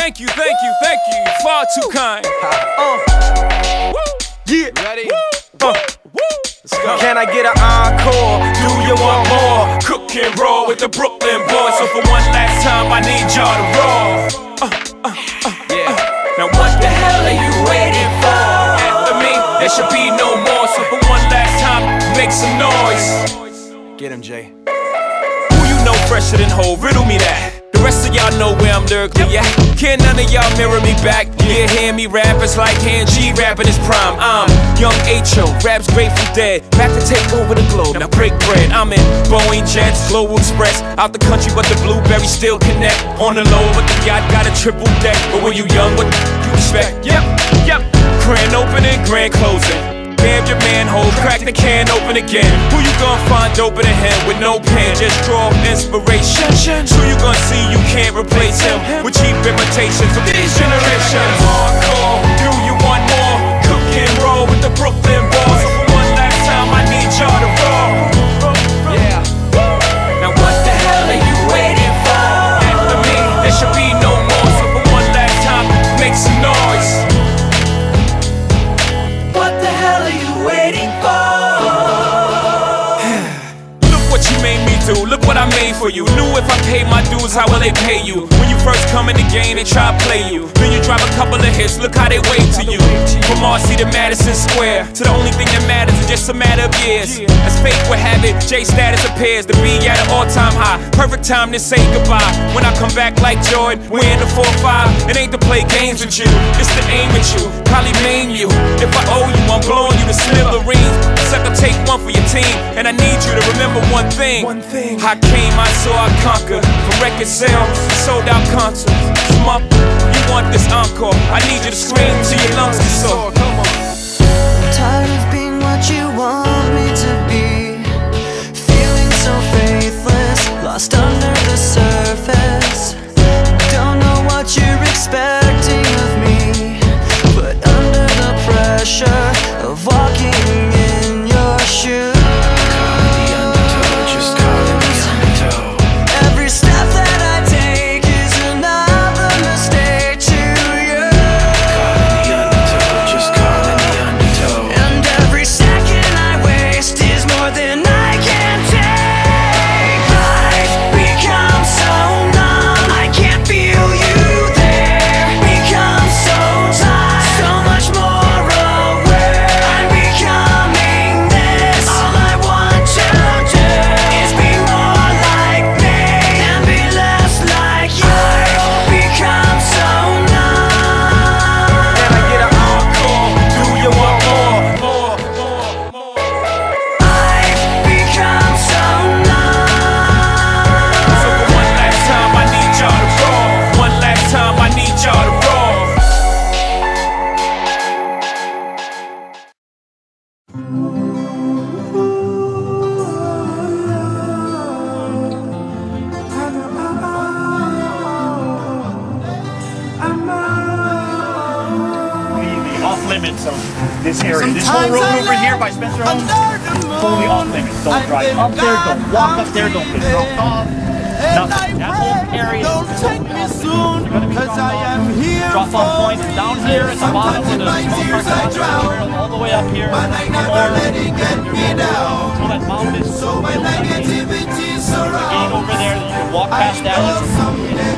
Thank you, thank you, thank you. You're far too kind. Yeah. Ready? Let's go. Can I get an encore? Do you want more? Cook and roll with the Brooklyn boys. So for one last time, I need y'all to roll. Now what the hell are you waiting for? After me, there should be no more. So for one last time, make some noise. Get him, Jay. Who you know fresher than Ho? Riddle me that. The rest of y'all know where I'm lyrically at. Can't none of y'all mirror me back. Yeah, hear me rap, it's like H.E.A.T rapping his prime. I'm young H.E.A.T, raps Grateful Dead. Back to take over the globe, now break bread. I'm in Boeing Jets, Global Express. Out the country, but the blueberries still connect. On the low, but the yacht got a triple deck. But when you young, what you expect? Yep. Grand opening, grand closing. Damn your manhole, crack the can open again. Who you gonna find open a him with no pen? Just draw inspiration. Who you gonna see you can't replace him with cheap imitations of these generations? Hardcore, do you want more? Cook and roll with the Brooklyn boys. So for one last time, I need y'all to roll. Yeah. Now what the hell are you waiting for? After me, there should be no more. So for one last time, make some noise. Waiting for. Look what you made me do, look what I made for you. Knew if I paid my dues, how will they pay you? When you first come in the game, they try to play you. Then you drop a couple of hits, look how they wave to you. From Marcy to Madison Square, to the only thing that matters is just a matter of years. As fate would have it, J status appears to be at an all-time high. Perfect time to say goodbye. When I come back like Jordan, we're in the 4-5. It ain't to play games with you, it's to aim at you, probably maim you. If I owe you, I'm blowing you to smithereens. Sucker, take one for your team, and I need you to remember one thing. I came, I saw, I conquered. From record sales, sold out concerts. You want this encore? I need you to scream till your lungs get sore. Come on. Tired of being what you want me to be. Feeling so faithless, lost under the surface. Don't know what you're expecting of me, but under the pressure of walking in your shoes. Every step that I take is another mistake to you. And every second I waste is more than I can take. I've become so numb, I can't feel you there. Become so tired, so much more aware. I'm becoming this. All I want to do is be more like me and be less like you. I've become so numb. Can I get an encore? Do you want more? I've become so numb. So for one last time, I need y'all to roll. One last time, I need y'all to roll. Off limits of this area. This whole road over here by Spencer Homes, totally off limits. Don't drive up there, don't walk up there, don't get dropped off. Nothing. That whole area Don't take me soon, cause I am here drop off point down here at the bottom of the smoke truck, all the way up here. but I never let it get me down. So that mountain is So when negativity gate surrounds, over there, you can walk I past that. know someday